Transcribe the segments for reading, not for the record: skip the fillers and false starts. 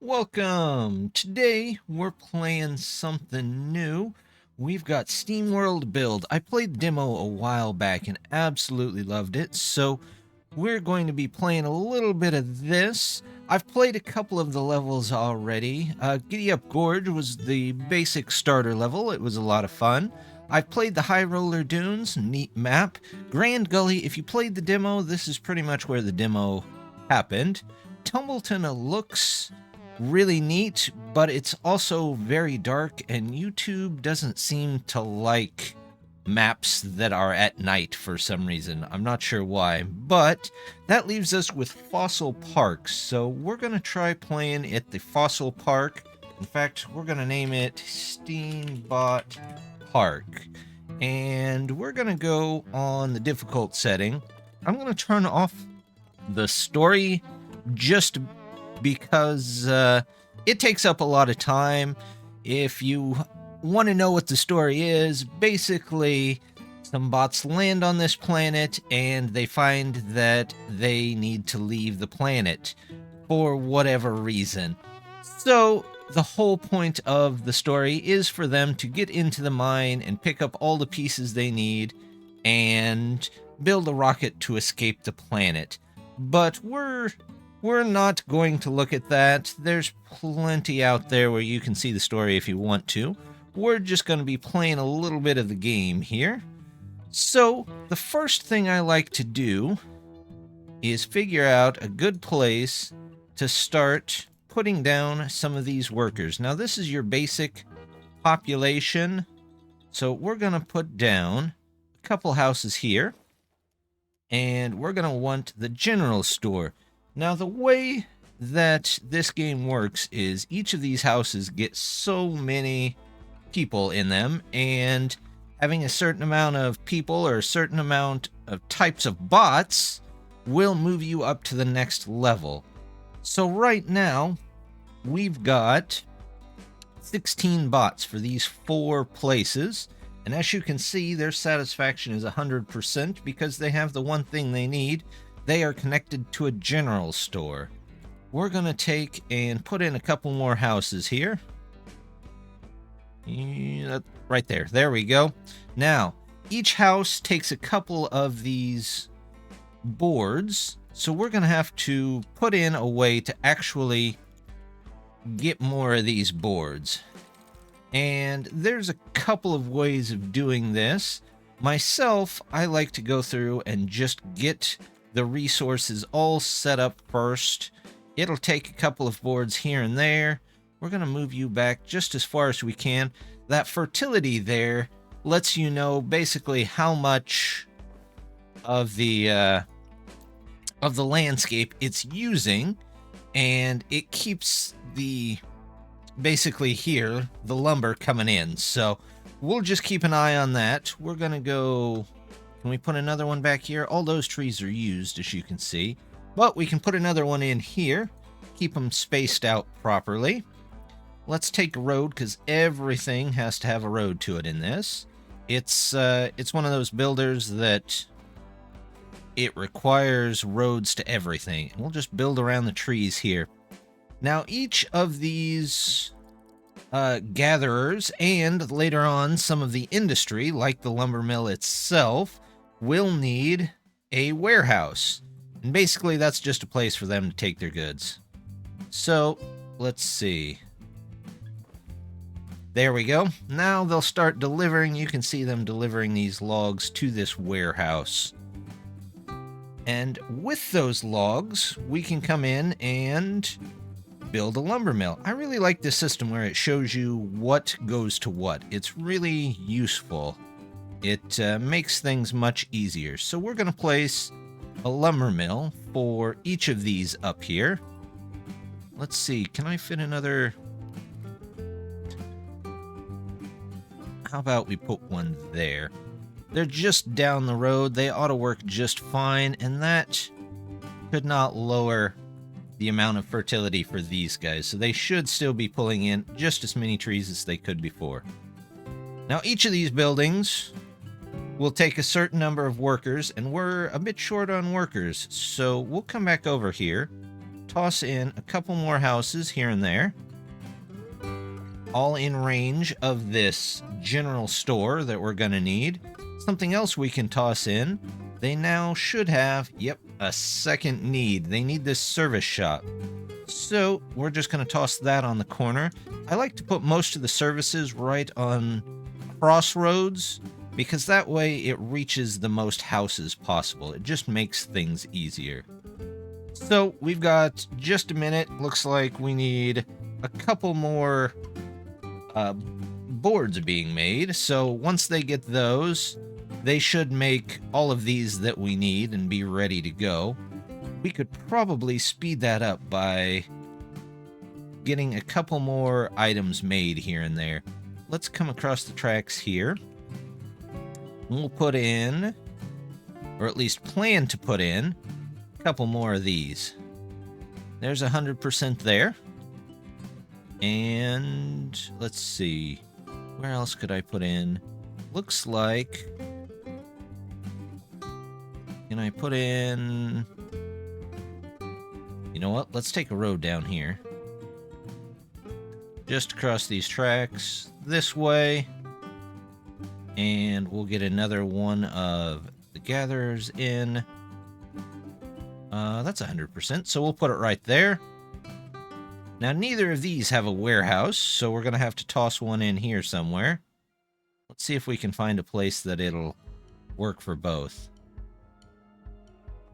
Welcome! Today we're playing something new. We've got Steamworld Build. I played the demo a while back and absolutely loved it, so we're going to be playing a little bit of this. I've played a couple of the levels already. Giddy Up Gorge was the basic starter level. It was a lot of fun. I've played the High Roller Dunes, neat map. Grand Gully, if you played the demo, this is pretty much where the demo happened. Tumbleton looks really neat, but it's also very dark, and YouTube doesn't seem to like maps that are at night for some reason. I'm not sure why, but that leaves us with Fossil Park. So we're going to try playing at the Fossil Park. In fact, we're going to name it Steambot Park. And we're going to go on the difficult setting. I'm going to turn off the story just because it takes up a lot of time. If you want to know what the story is, basically some bots land on this planet and they find that they need to leave the planet for whatever reason. So the whole point of the story is for them to get into the mine and pick up all the pieces they need and build a rocket to escape the planet. But we're not going to look at that. There's plenty out there where you can see the story if you want to. We're just going to be playing a little bit of the game here. So, the first thing I like to do is figure out a good place to start putting down some of these workers. Now, this is your basic population. So, we're going to put down a couple houses here. And we're going to want the general store. Now, the way that this game works is each of these houses get so many people in them, and having a certain amount of people or a certain amount of types of bots will move you up to the next level. So right now, we've got 16 bots for these 4 places. And as you can see, their satisfaction is 100% because they have the one thing they need. They are connected to a general store. We're going to take and put in a couple more houses here. Right there. There we go. Now, each house takes a couple of these boards. So we're going to have to put in a way to actually get more of these boards. And there's a couple of ways of doing this. Myself, I like to go through and just get the resources all set up first. It'll take a couple of boards here and there. We're going to move you back just as far as we can. That fertility there lets you know basically how much of the landscape it's using, and it keeps the basically here the lumber coming in. So we'll just keep an eye on that. We're going to go. Can we put another one back here? All those trees are used, as you can see. But we can put another one in here. Keep them spaced out properly. Let's take a road, because everything has to have a road to it in this. It's one of those builders that it requires roads to everything. And we'll just build around the trees here. Now, each of these gatherers, and later on some of the industry, like the lumber mill itself, will need a warehouse. And basically, that's just a place for them to take their goods. So, let's see. There we go. Now they'll start delivering. You can see them delivering these logs to this warehouse. And with those logs, we can come in and build a lumber mill. I really like this system where it shows you what goes to what. It's really useful. It makes things much easier. So we're going to place a lumber mill for each of these up here. Let's see, can I fit another? How about we put one there? They're just down the road. They ought to work just fine, and that could not lower the amount of fertility for these guys. So they should still be pulling in just as many trees as they could before. Now, each of these buildings will take a certain number of workers, and we're a bit short on workers. So we'll come back over here, toss in a couple more houses here and there, all in range of this general store that we're going to need. Something else we can toss in. They now should have, yep, a second need. They need this service shop. So we're just going to toss that on the corner. I like to put most of the services right on crossroads, because that way it reaches the most houses possible. It just makes things easier. So we've got just a minute. Looks like we need a couple more boards being made. So once they get those, they should make all of these that we need and be ready to go. We could probably speed that up by getting a couple more items made here and there. Let's come across the tracks here. We'll put in, or at least plan to put in, a couple more of these. There's 100% there. And let's see, where else could I put in? Looks like, can I put in, you know what, let's take a road down here. Just across these tracks this way. And we'll get another one of the gatherers in. That's 100%, so we'll put it right there. Now, neither of these have a warehouse, so we're going to have to toss one in here somewhere. Let's see if we can find a place that it'll work for both.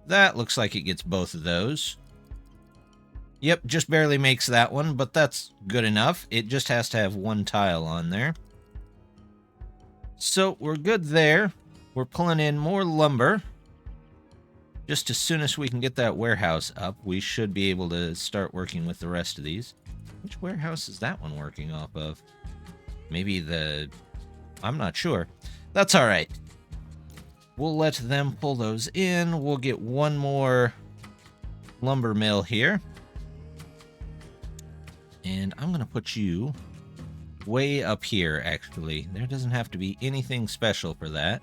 That looks like it gets both of those. Yep, just barely makes that one, but that's good enough. It just has to have one tile on there. So we're good there. We're pulling in more lumber. Just as soon as we can get that warehouse up, we should be able to start working with the rest of these. Which warehouse is that one working off of? Maybe the... I'm not sure. That's all right. We'll let them pull those in. We'll get one more lumber mill here. And I'm going to put you way up here, actually. There doesn't have to be anything special for that.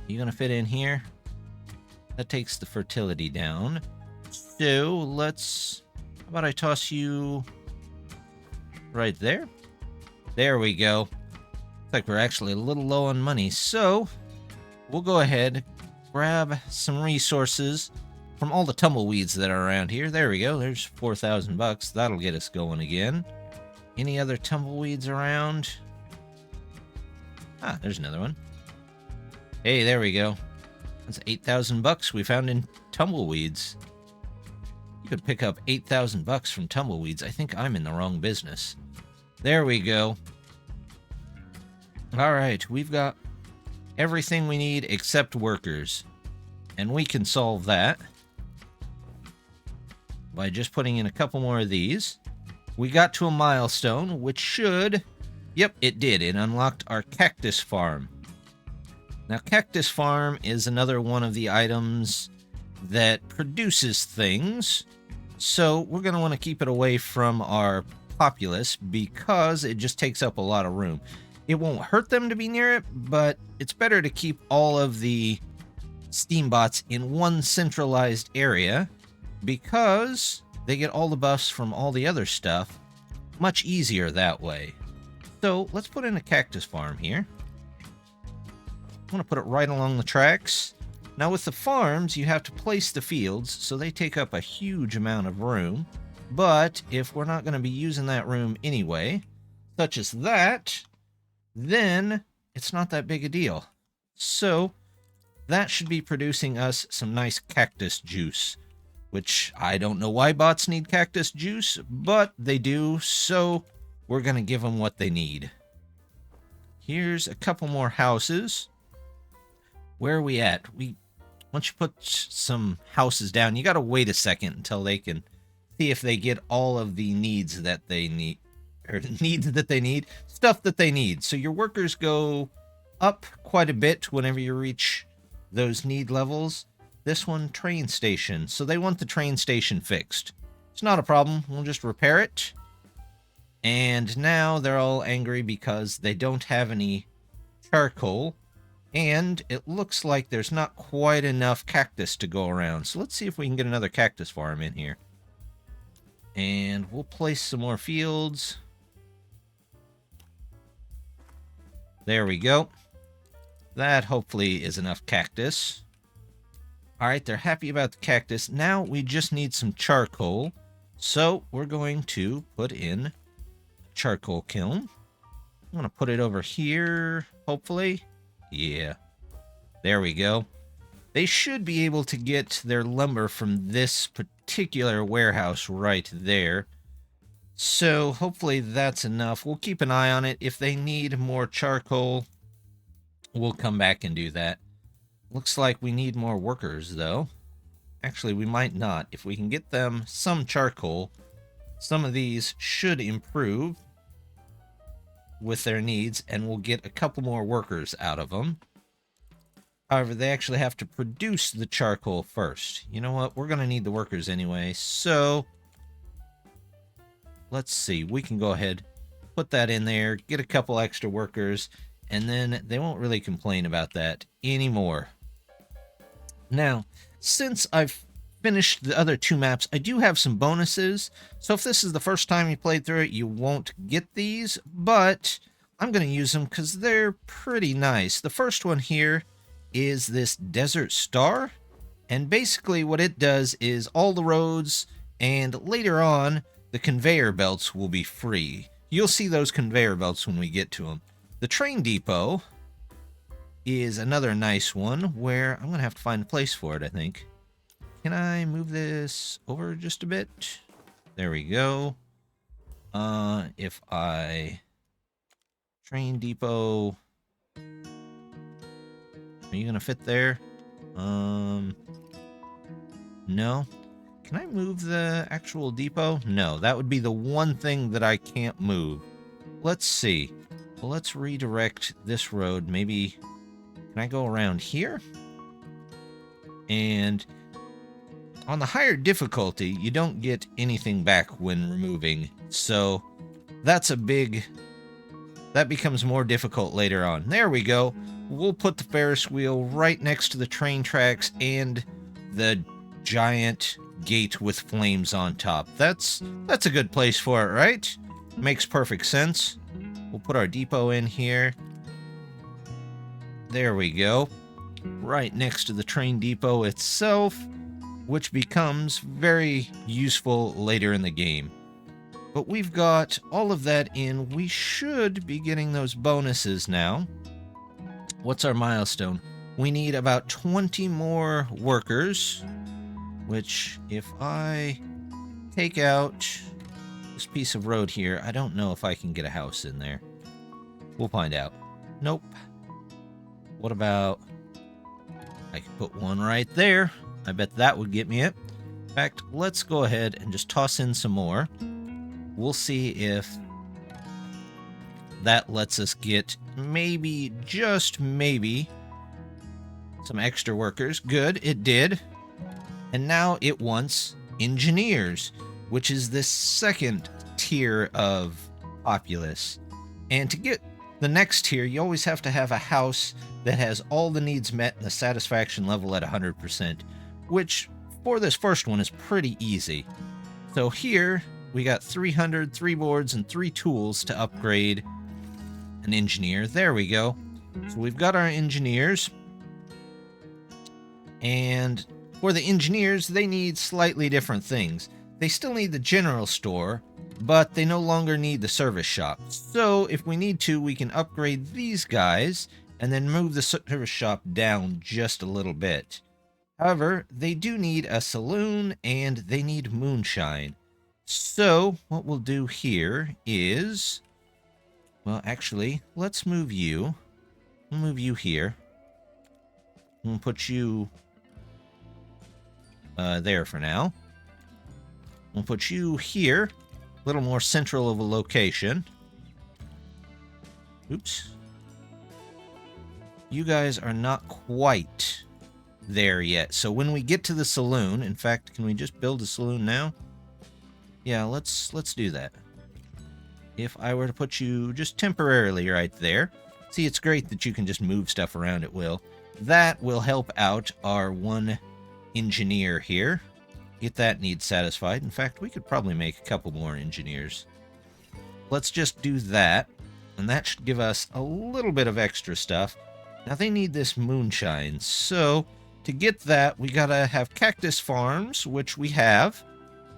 You going to fit in here? That takes the fertility down. So let's... How about I toss you right there? There we go. Looks like we're actually a little low on money. So we'll go ahead, grab some resources from all the tumbleweeds that are around here. There we go. There's 4,000 bucks. That'll get us going again. Any other tumbleweeds around? Ah, there's another one. Hey, there we go. That's 8,000 bucks we found in tumbleweeds. You could pick up 8,000 bucks from tumbleweeds. I think I'm in the wrong business. There we go. All right, we've got everything we need except workers. And we can solve that by just putting in a couple more of these. We got to a milestone, which should... Yep, it did. It unlocked our cactus farm. Now, cactus farm is another one of the items that produces things. So we're going to want to keep it away from our populace because it just takes up a lot of room. It won't hurt them to be near it, but it's better to keep all of the steambots in one centralized area because they get all the buffs from all the other stuff much easier that way. So let's put in a cactus farm here. I want to put it right along the tracks. Now with the farms, you have to place the fields, so they take up a huge amount of room. But if we're not going to be using that room anyway, such as that, then it's not that big a deal. So that should be producing us some nice cactus juice, which I don't know why bots need cactus juice, but they do, so we're going to give them what they need. Here's a couple more houses. Where are we at? Once you put some houses down, you got to wait a second until they can see if they get all of the needs that they need, or needs that they need, stuff that they need. So your workers go up quite a bit whenever you reach those need levels. This one, train station. So they want the train station fixed. It's not a problem. We'll just repair it. And now they're all angry because they don't have any charcoal. And it looks like there's not quite enough cactus to go around. So let's see if we can get another cactus farm in here. And we'll place some more fields. There we go. That hopefully is enough cactus. All right, they're happy about the cactus. Now we just need some charcoal. So we're going to put in a charcoal kiln. I'm going to put it over here, hopefully. Yeah, there we go. They should be able to get their lumber from this particular warehouse right there. So hopefully that's enough. We'll keep an eye on it. If they need more charcoal, we'll come back and do that. Looks like we need more workers, though. Actually, we might not. If we can get them some charcoal, some of these should improve with their needs, and we'll get a couple more workers out of them. However, they actually have to produce the charcoal first. You know what? We're going to need the workers anyway, so let's see. We can go ahead, put that in there, get a couple extra workers, and then they won't really complain about that anymore. Now, since I've finished the other two maps, I do have some bonuses. So if this is the first time you played through it, you won't get these, but I'm going to use them because they're pretty nice. The first one here is this desert star, and basically what it does is all the roads and later on the conveyor belts will be free. You'll see those conveyor belts when we get to them. The train depot is another nice one where I'm gonna have to find a place for it, I think. Can I move this over just a bit? There we go. If I train depot, are you gonna fit there? No. Can I move the actual depot? No, that would be the one thing that I can't move. Let's see. Well, let's redirect this road. Maybe, can I go around here? And on the higher difficulty, you don't get anything back when removing. So that's a big, that becomes more difficult later on. There we go. We'll put the Ferris wheel right next to the train tracks and the giant gate with flames on top. That's a good place for it, right? Makes perfect sense. We'll put our depot in here. There we go. Right next to the train depot itself, which becomes very useful later in the game. But we've got all of that in. We should be getting those bonuses now. What's our milestone? We need about 20 more workers, which if I take out this piece of road here, I don't know if I can get a house in there. We'll find out. Nope. What about, I can put one right there. I bet that would get me it. In fact, let's go ahead and just toss in some more. We'll see if that lets us get maybe, just maybe, some extra workers. Good, it did. And now it wants engineers, which is this second tier of populace. And to get the next tier, you always have to have a house that has all the needs met and the satisfaction level at 100%, which for this first one is pretty easy. So here we got 300, 3 boards, and 3 tools to upgrade an engineer. There we go. So we've got our engineers. And for the engineers, they need slightly different things. They still need the general store, but they no longer need the service shop. So if we need to, we can upgrade these guys and then move the service shop down just a little bit. However, they do need a saloon and they need moonshine. So what we'll do here is, well, actually, let's move you. We'll move you here. We'll put you there for now. We'll put you here, a little more central of a location. Oops. You guys are not quite there yet. So when we get to the saloon, in fact, can we just build a saloon now? Yeah, let's do that. If I were to put you just temporarily right there. See, it's great that you can just move stuff around at will. That will help out our one engineer here. get that need satisfied. In fact, we could probably make a couple more engineers. Let's just do that, and that should give us a little bit of extra stuff. Now they need this moonshine, so to get that, we gotta have cactus farms, which we have.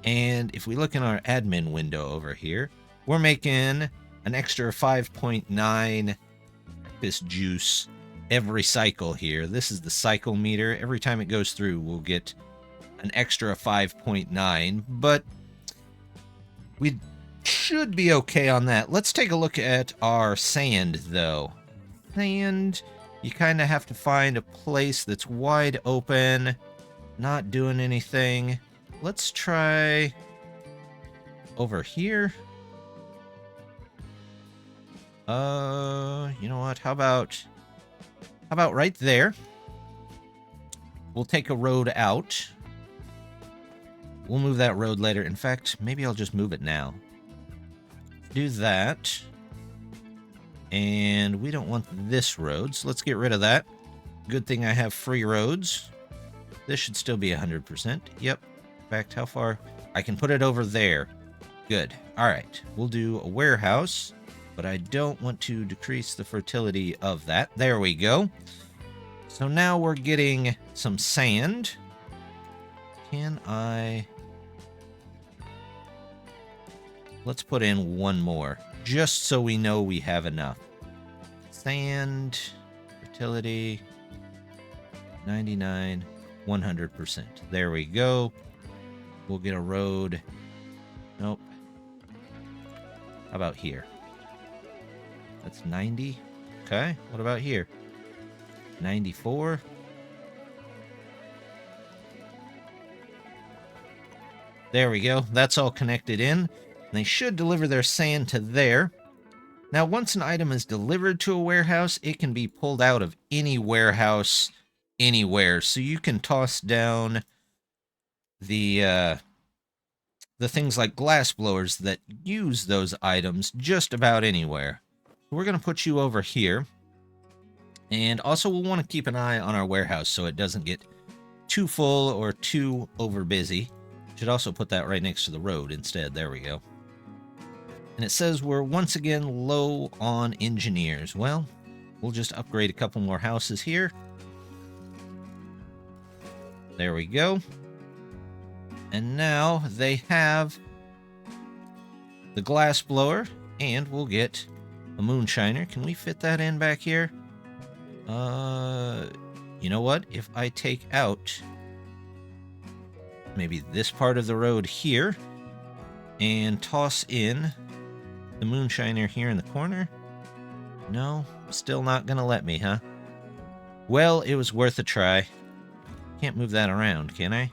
And if we look in our admin window over here, we're making an extra 5.9 cactus juice every cycle here. This is the cycle meter. Every time it goes through, we'll get an extra 5.9, but we should be okay on that. Let's take a look at our sand, though. Sand, you kind of have to find a place that's wide open, not doing anything. Let's try over here. You know what? How about right there? We'll take a road out. We'll move that road later. In fact, maybe I'll just move it now. Do that. And we don't want this road, so let's get rid of that. Good thing I have free roads. This should still be 100%. Yep. In fact, how far? I can put it over there. Good. All right. We'll do a warehouse, but I don't want to decrease the fertility of that. There we go. So now we're getting some sand. Can I... Let's put in one more, just so we know we have enough. Sand, fertility, 99, 100%. There we go. We'll get a road. Nope. How about here? That's 90. Okay, what about here? 94. There we go. That's all connected in. They should deliver their sand to there. Now, once an item is delivered to a warehouse, it can be pulled out of any warehouse anywhere. So you can toss down the things like glass blowers that use those items just about anywhere. We're going to put you over here. And also we'll want to keep an eye on our warehouse so it doesn't get too full or too over busy. Should also put that right next to the road instead. There we go. And it says we're once again low on engineers. Well, we'll just upgrade a couple more houses here. There we go. And now they have the glass blower, and we'll get a moonshiner. Can we fit that in back here? You know what? If I take out maybe this part of the road here and toss in the moonshiner here in the corner. No, still not gonna let me, huh? Well, it was worth a try. Can't move that around, can I?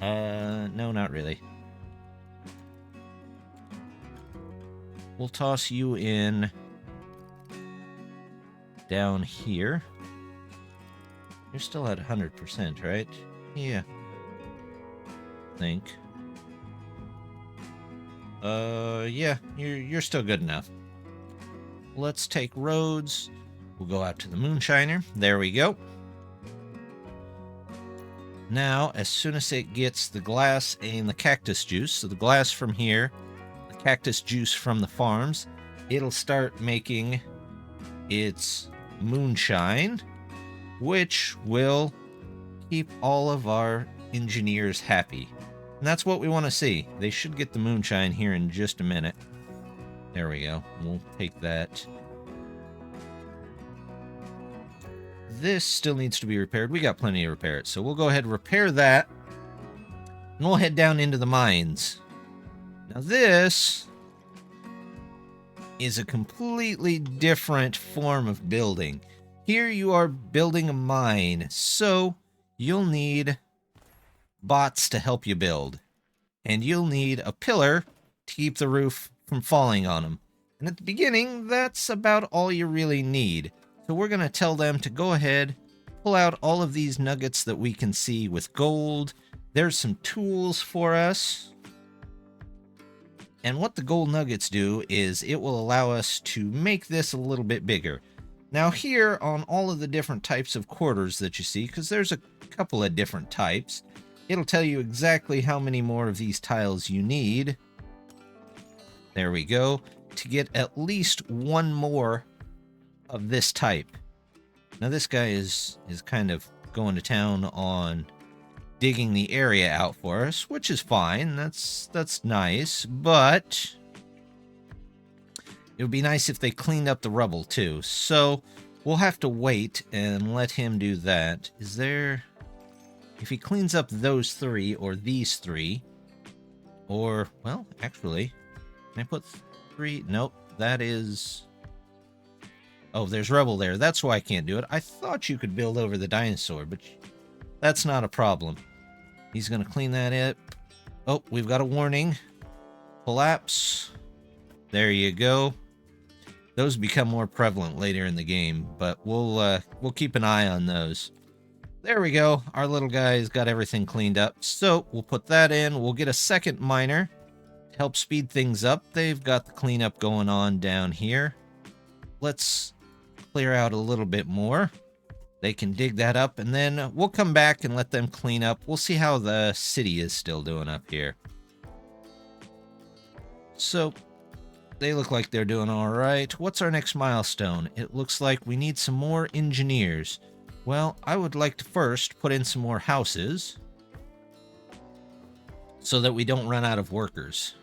No, not really. We'll toss you in down here. You're still at 100%, right? Yeah. I think. Yeah, you're still good enough. Let's take roads. We'll go out to the moonshiner. There we go. Now, as soon as it gets the glass and the cactus juice, so the glass from here, the cactus juice from the farms, it'll start making its moonshine, which will keep all of our engineers happy. And that's what we want to see. They should get the moonshine here in just a minute. There we go. We'll take that. This still needs to be repaired. We got plenty to repair it. So we'll go ahead and repair that. And we'll head down into the mines. Now this is a completely different form of building. Here you are building a mine. So you'll need bots to help you build. And you'll need a pillar to keep the roof from falling on them. And at the beginning, that's about all you really need. So we're going to tell them to go ahead, pull out all of these nuggets that we can see with gold. There's some tools for us. And what the gold nuggets do is it will allow us to make this a little bit bigger. Now here on all of the different types of quarters that you see, because there's a couple of different types, it'll tell you exactly how many more of these tiles you need. There we go. To get at least one more of this type. Now this guy is kind of going to town on digging the area out for us, which is fine. That's nice, but it would be nice if they cleaned up the rubble too. So we'll have to wait and let him do that. Is there... If he cleans up those three, or these three, or, well, actually, can I put three? Nope, that is... Oh, there's rubble there. That's why I can't do it. I thought you could build over the dinosaur, but that's not a problem. He's going to clean that up. Oh, we've got a warning. Collapse. There you go. Those become more prevalent later in the game, but we'll keep an eye on those. There we go. Our little guy's got everything cleaned up. So we'll put that in. We'll get a second miner to help speed things up. They've got the cleanup going on down here. Let's clear out a little bit more. They can dig that up, and then we'll come back and let them clean up. We'll see how the city is still doing up here. So they look like they're doing all right. What's our next milestone? It looks like we need some more engineers. Well, I would like to first put in some more houses so that we don't run out of workers.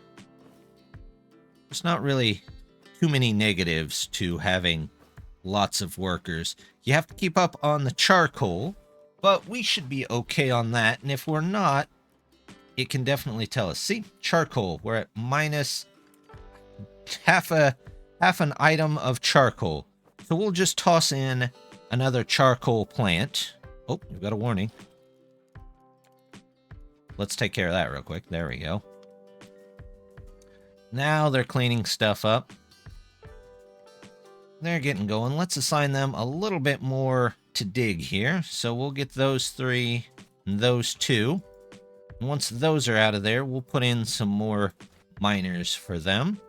There's not really too many negatives to having lots of workers. You have to keep up on the charcoal, but we should be okay on that. And if we're not, it can definitely tell us. See, charcoal, we're at minus half an item of charcoal. So we'll just toss in another charcoal plant. Oh, we've got a warning. Let's take care of that real quick. There we go. Now they're cleaning stuff up. They're getting going. Let's assign them a little bit more to dig here. So we'll get those three and those two. And once those are out of there, we'll put in some more miners for them.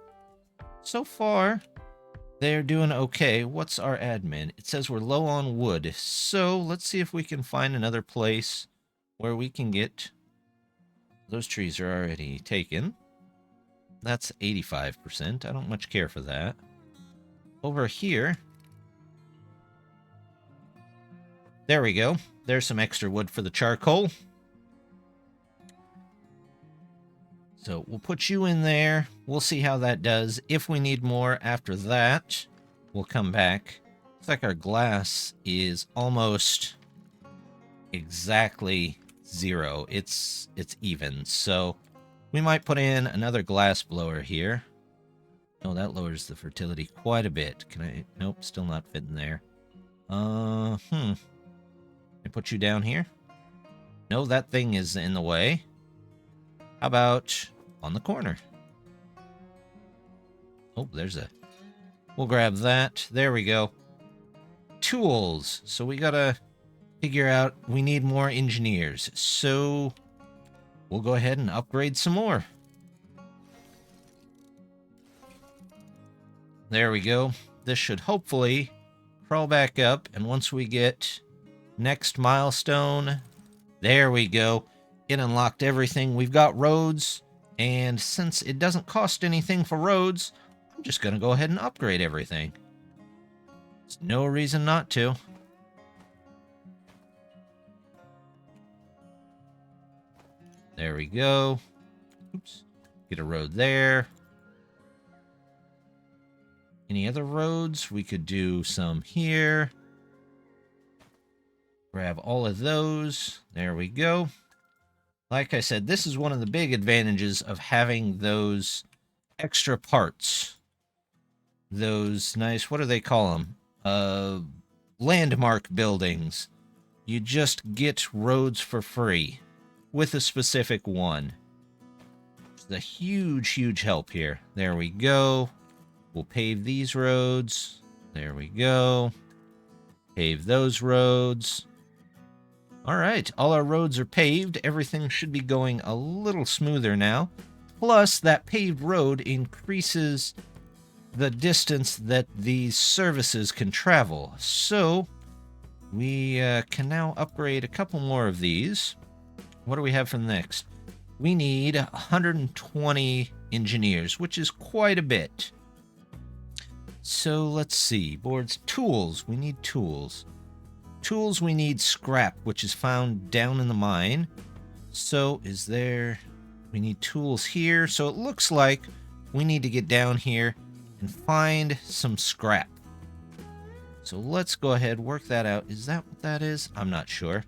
So far, they're doing okay. What's our admin? It says we're low on wood. So let's see if we can find another place where we can get... Those trees are already taken. That's 85%. I don't much care for that. Over here. There we go. There's some extra wood for the charcoal. So we'll put you in there. We'll see how that does. If we need more after that, we'll come back. Looks like our glass is almost exactly 0. It's even. So we might put in another glass blower here. Oh, that lowers the fertility quite a bit. Can I? Nope, still not fitting there. Can I put you down here? No, that thing is in the way. How about on the corner? Oh, there's a... We'll grab that. There we go. Tools. So we gotta figure out... We need more engineers. So we'll go ahead and upgrade some more. There we go. This should hopefully crawl back up. And once we get next milestone... There we go. It unlocked everything. We've got roads, and since it doesn't cost anything for roads, I'm just going to go ahead and upgrade everything. There's no reason not to. There we go. Oops. Get a road there. Any other roads? We could do some here. Grab all of those. There we go. Like I said, this is one of the big advantages of having those extra parts. Those nice, what do they call them? Landmark buildings. You just get roads for free with a specific one. It's a huge, huge help here. There we go. We'll pave these roads. There we go. Pave those roads. All right, all our roads are paved. Everything should be going a little smoother now. Plus, that paved road increases the distance that these services can travel. So, we can now upgrade a couple more of these. What do we have for the next? We need 120 engineers, which is quite a bit. So let's see. Boards, tools. We need tools. Tools, we need scrap, which is found down in the mine. So is there... We need tools here. So it looks like we need to get down here and find some scrap. So let's go ahead, work that out. Is that what that is? I'm not sure.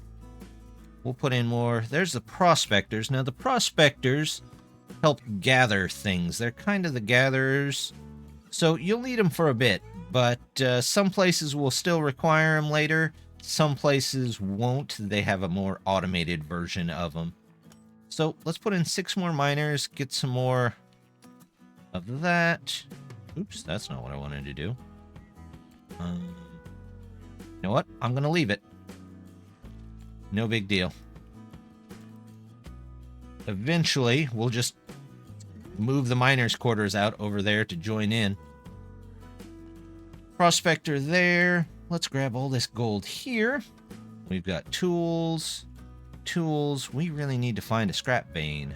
We'll put in more. There's the prospectors. Now, the prospectors help gather things. They're kind of the gatherers. So you'll need them for a bit, but some places will still require them later. Some places won't. They have a more automated version of them. So let's put in 6 more miners, get some more of that. Oops, that's not what I wanted to do. You know what? I'm going to leave it. No big deal. Eventually, we'll just move the miners' quarters out over there to join in. Prospector there. Let's grab all this gold here. We've got tools. Tools. We really need to find a scrap vein.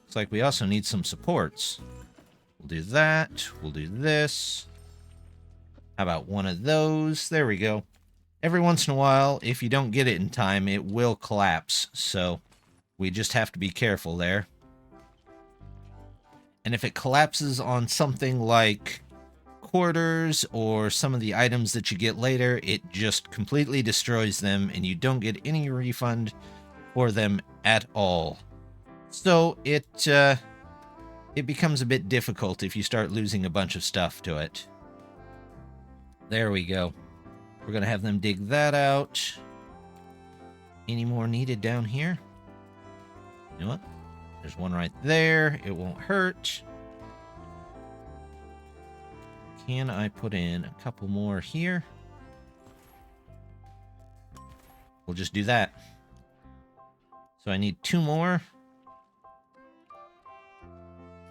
Looks like we also need some supports. We'll do that. We'll do this. How about one of those? There we go. Every once in a while, if you don't get it in time, it will collapse. So we just have to be careful there. And if it collapses on something like quarters or some of the items that you get later, it just completely destroys them and you don't get any refund for them at all. So it becomes a bit difficult if you start losing a bunch of stuff to it. There we go. We're going to have them dig that out. Any more needed down here? You know what? There's one right there. It won't hurt. Can I put in a couple more here? We'll just do that. So I need 2 more.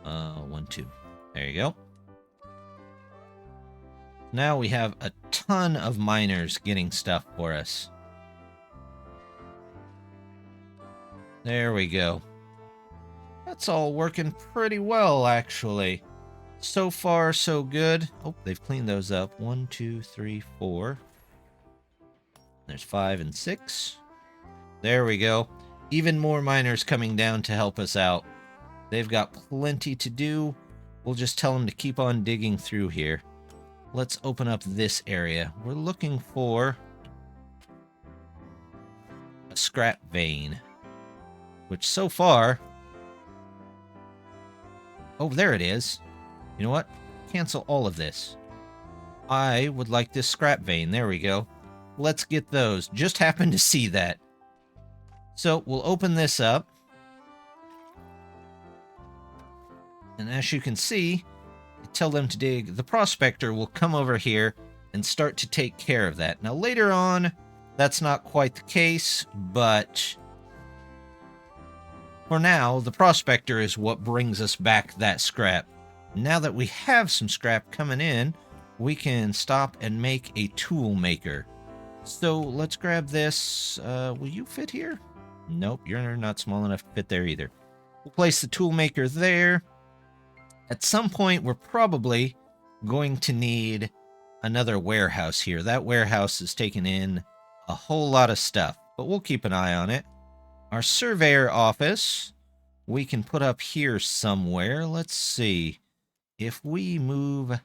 1, 2. There you go. Now we have a ton of miners getting stuff for us. There we go. That's all working pretty well, actually. So far, so good. Oh, they've cleaned those up. 1, 2, 3, 4. There's 5 and 6. There we go. Even more miners coming down to help us out. They've got plenty to do. We'll just tell them to keep on digging through here. Let's open up this area. We're looking for a scrap vein, which so far... Oh, there it is. You know what? Cancel all of this. I would like this scrap vein. There we go. Let's get those. Just happened to see that. So we'll open this up. And as you can see, tell them to dig. The prospector will come over here and start to take care of that. Now later on, that's not quite the case, but for now, the prospector is what brings us back that scrap. Now that we have some scrap coming in, we can stop and make a tool maker. So let's grab this. Will you fit here? Nope, you're not small enough to fit there either. We'll place the tool maker there. At some point, we're probably going to need another warehouse here. That warehouse is taking in a whole lot of stuff, but we'll keep an eye on it. Our surveyor office, we can put up here somewhere. Let's see. If we move a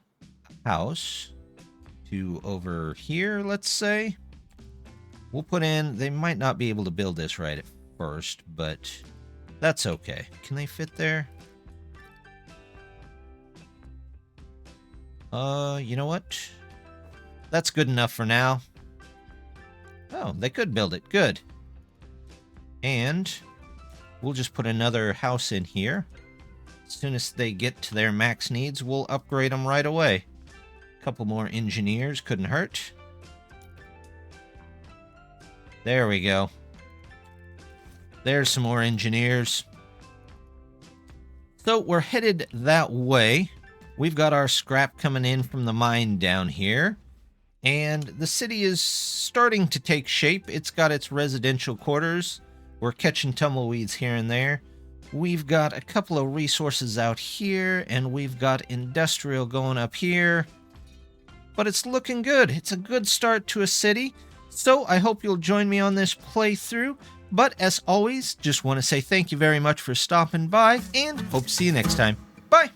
house to over here, let's say, we'll put in, they might not be able to build this right at first, but that's okay. Can they fit there? You know what? That's good enough for now. Oh, they could build it. Good. And we'll just put another house in here. As soon as they get to their max needs, we'll upgrade them right away. A couple more engineers couldn't hurt. There we go. There's some more engineers. So we're headed that way. We've got our scrap coming in from the mine down here. And the city is starting to take shape. It's got its residential quarters. We're catching tumbleweeds here and there. We've got a couple of resources out here, and we've got industrial going up here. But it's looking good. It's a good start to a city. So I hope you'll join me on this playthrough. But as always, just want to say thank you very much for stopping by, and hope to see you next time. Bye!